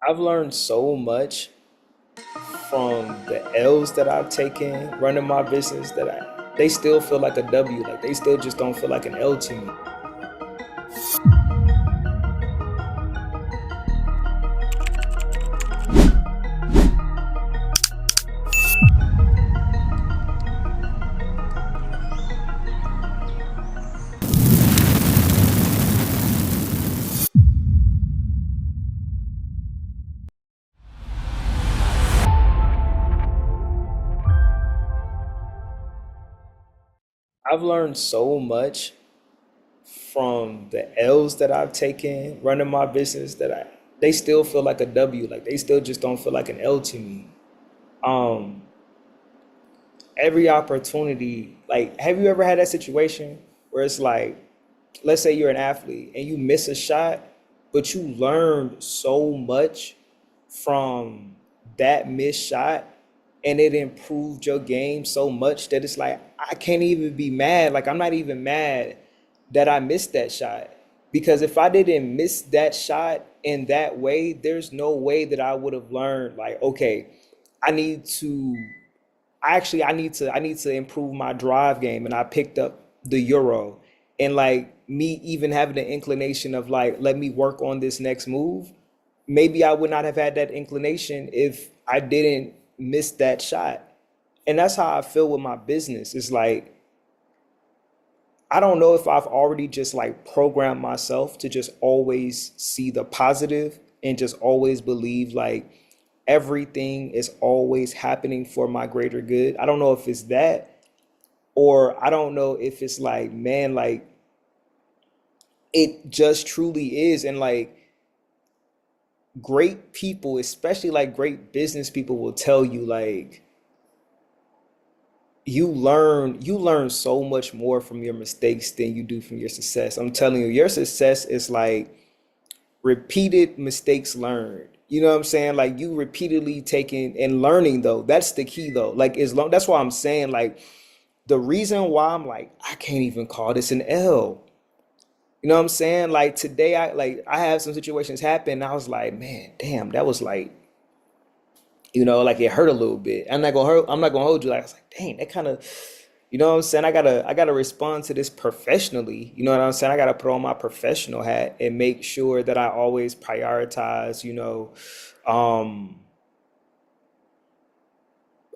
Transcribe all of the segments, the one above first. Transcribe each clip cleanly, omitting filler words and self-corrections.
I've learned so much from the L's that I've taken running my business that they still feel like a W. Like they still just don't feel like an L to me. I've learned so much from the L's that I've taken running my business that they still feel like a W. Like they still just don't feel like an L to me. Um, every opportunity, like, have you ever had that situation where it's like, let's say you're an athlete and you miss a shot, but you learned so much from that missed shot and it improved your game so much that it's like I can't even be mad. Like I'm not even mad that I missed that shot. Because if I didn't miss that shot in that way, there's no way that I would have learned like, okay, I need to I need to improve my drive game, and I picked up the Euro. And like me even having the inclination of like, let me work on this next move, maybe I would not have had that inclination if I didn't miss that shot. And that's how I feel with my business. It's like I don't know if I've already just like programmed myself to just always see the positive and just always believe like everything is always happening for my greater good. I don't know if it's that, or I don't know if it's like, man, like it just truly is. And like great people, especially like great business people, will tell you like you learn so much more from your mistakes than you do from your success. I'm telling you, your success is like repeated mistakes learned. You know what I'm saying? Like you repeatedly taking and learning though. That's the key though. Like as long that's why I'm saying like the reason why I'm like I can't even call this an L. You know what I'm saying? Like today I have some situations happen and I was like, man, damn, that was like, like it hurt a little bit. I'm not gonna hold you. Like I was like, dang, that kind of, you know what I'm saying? I gotta respond to this professionally. You know what I'm saying? I gotta put on my professional hat and make sure that I always prioritize, um,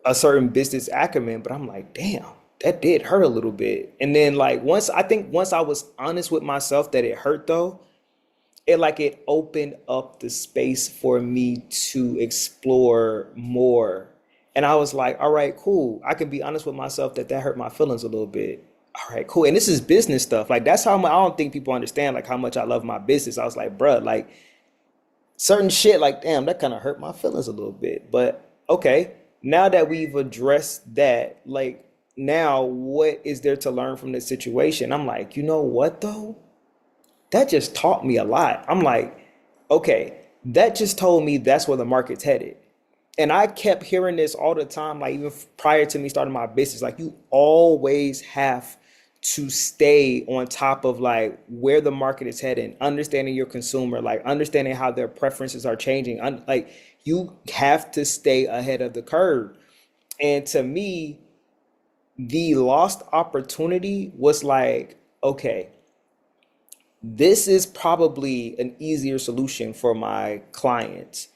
a certain business acumen. But I'm like, damn, that did hurt a little bit. And then like once I was honest with myself that it hurt though, it opened up the space for me to explore more. And I was like, all right, cool. I can be honest with myself that that hurt my feelings a little bit. All right, cool. And this is business stuff. Like that's how I don't think people understand like how much I love my business. I was like, bruh, like certain shit, like damn, that kind of hurt my feelings a little bit. But okay, now that we've addressed that, like now what is there to learn from this situation? I'm like, you know what though? That just taught me a lot. I'm like, okay, that just told me that's where the market's headed. And I kept hearing this all the time, like even prior to me starting my business, like you always have to stay on top of like where the market is heading, understanding your consumer, like understanding how their preferences are changing. Like you have to stay ahead of the curve. And to me, the lost opportunity was like, okay, this is probably an easier solution for my clients.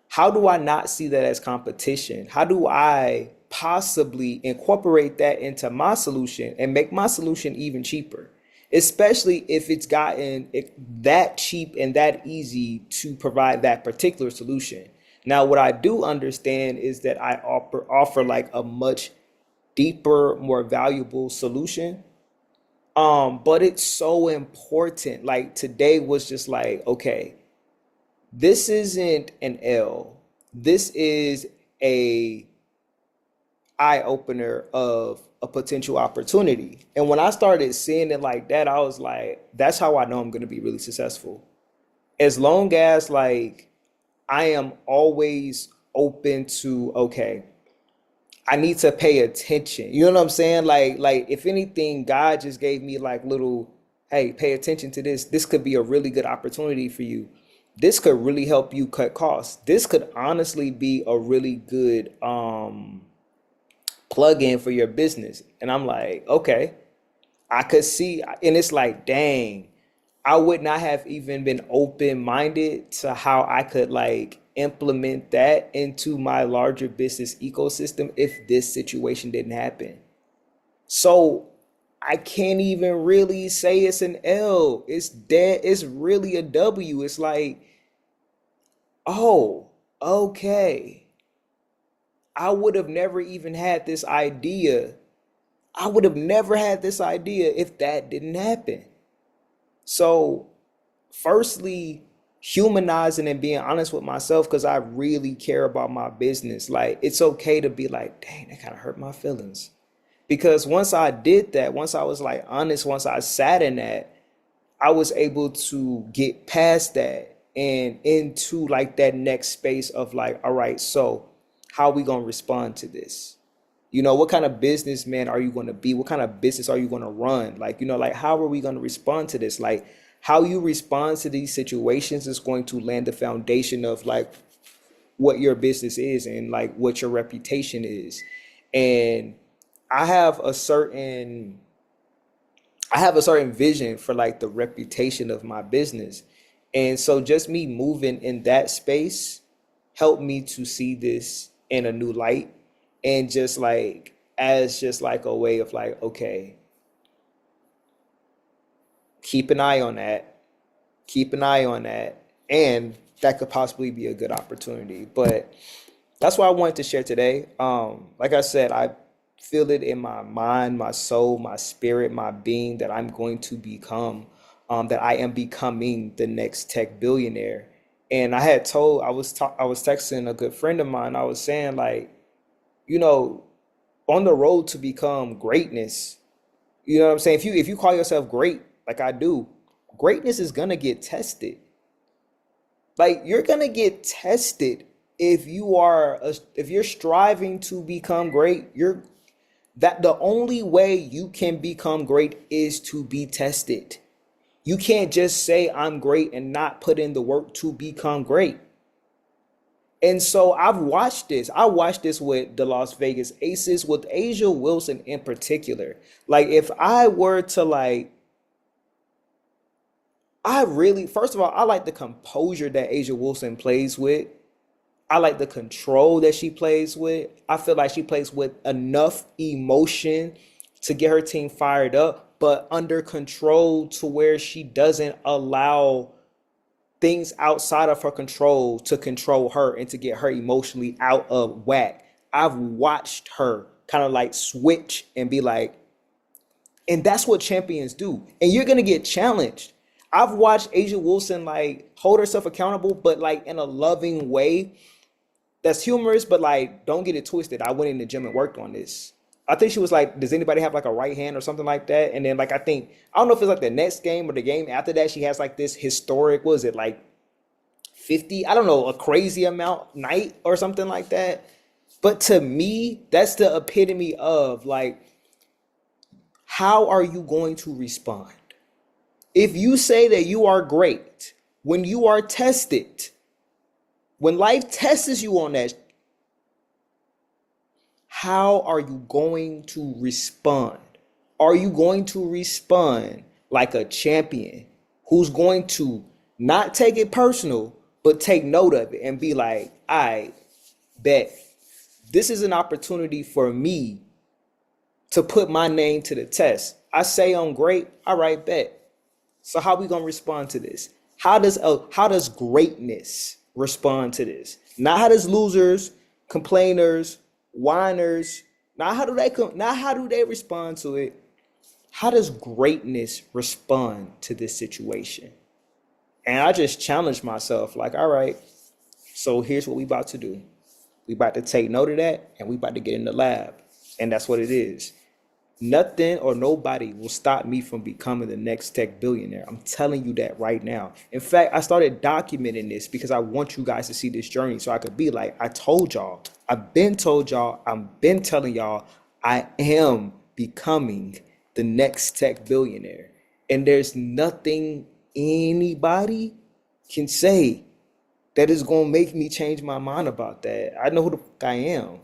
How do I not see that as competition? How do I possibly incorporate that into my solution and make my solution even cheaper? Especially if it's gotten that cheap and that easy to provide that particular solution. Now, what I do understand is that I offer like a much deeper, more valuable solution. But it's so important. Like today was just like, okay, this isn't an L. This is a eye opener of a potential opportunity. And when I started seeing it like that, I was like, that's how I know I'm gonna be really successful. As long as like I am always open to, okay, I need to pay attention. You know what I'm saying? Like if anything, God just gave me like little, hey, pay attention to this. This could be a really good opportunity for you. this could really help you cut costs. This could honestly be a really good plug in for your business. And I'm like, okay, I could see, and it's like, dang, I would not have even been open minded to how I could like implement that into my larger business ecosystem if this situation didn't happen. So I can't even really say it's an L. It's dead. It's really a W. It's like, oh, okay. I would have never even had this idea. I would have never had this idea if that didn't happen. So, firstly, humanizing and being honest with myself because I really care about my business. Like, it's okay to be like, dang, that kind of hurt my feelings. Because once I did that, once I was like honest, once I sat in that, I was able to get past that and into like that next space of like, all right, so how are we gonna respond to this? You know, what kind of businessman are you going to be? What kind of business are you going to run? Like, you know, like how are we going to respond to this? Like how you respond to these situations is going to land the foundation of like what your business is and like what your reputation is. And I have a certain I have a certain vision for like the reputation of my business. And so just me moving in that space helped me to see this in a new light and just like as just like a way of like, okay, keep an eye on that, keep an eye on that, and that could possibly be a good opportunity. But that's what I wanted to share today. Like I said, I feel it in my mind, my soul, my spirit, my being that I'm going to become, that I am becoming the next tech billionaire. And I had told, I was texting a good friend of mine. I was saying like, you know, on the road to become greatness, you know what I'm saying? If you call yourself great, like I do, greatness is gonna get tested. Like you're gonna get tested if you're striving to become great, you're that the only way you can become great is to be tested. You can't just say I'm great and not put in the work to become great. And so I've watched this. I watched this with the Las Vegas Aces, with Asia Wilson in particular. Like if I were to like I really, first of all, I like the composure that Asia Wilson plays with. I like the control that she plays with. I feel like she plays with enough emotion to get her team fired up, but under control to where she doesn't allow things outside of her control to control her and to get her emotionally out of whack. I've watched her kind of like switch and be like, and that's what champions do. And you're gonna get challenged. I've watched Asia Wilson like hold herself accountable, but like in a loving way that's humorous, but like don't get it twisted. I went in the gym and worked on this. I think she was like, does anybody have like a right hand or something like that? And then like I don't know if it's like the next game or the game after that, she has like this historic, what is it, like 50, I don't know, a crazy amount night or something like that. But to me, that's the epitome of like, how are you going to respond? If you say that you are great, when you are tested, when life tests you on that, how are you going to respond? Are you going to respond like a champion who's going to not take it personal, but take note of it and be like, I bet this is an opportunity for me to put my name to the test. I say I'm great. All right, bet. So how we gonna respond to this? How does greatness respond to this? Not how does losers, complainers, whiners. Not how do they respond to it? How does greatness respond to this situation? And I just challenged myself, like, all right, so here's what we about to do. We about to take note of that, and we about to get in the lab, and that's what it is. Nothing or nobody will stop me from becoming the next tech billionaire. I'm telling you that right now. In fact, I started documenting this because I want you guys to see this journey so I could be like, I told y'all, I've been told y'all, I've been telling y'all, I am becoming the next tech billionaire. And there's nothing anybody can say that is gonna make me change my mind about that. I know who the fuck I am.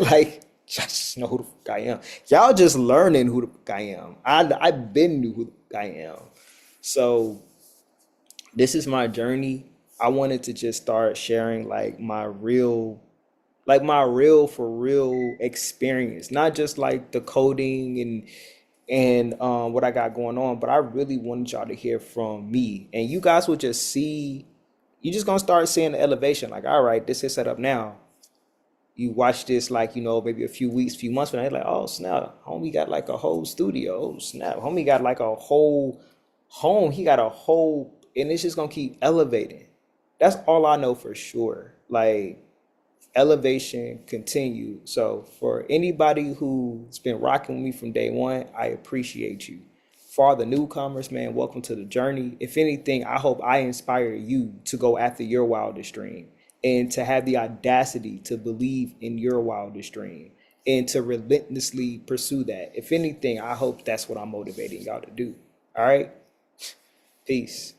Like, just know who the fuck I am. Y'all just learning who the fuck I am. I've been knew who the fuck I am. So this is my journey. I wanted to just start sharing like my real for real experience, not just like the coding and what I got going on, but I really wanted y'all to hear from me, and you guys will just see. You just gonna start seeing the elevation. Like, all right, this is set up now. You watch this like, maybe a few weeks, few months from now, you're like, oh snap, homie got like a whole studio. Oh snap, homie got like a whole home. He got a whole, and it's just gonna keep elevating. That's all I know for sure. Like, elevation continue. So for anybody who's been rocking with me from day one, I appreciate you. For all the newcomers, man, welcome to the journey. If anything, I hope I inspire you to go after your wildest dream and to have the audacity to believe in your wildest dream and to relentlessly pursue that. If anything, I hope that's what I'm motivating y'all to do. All right? Peace.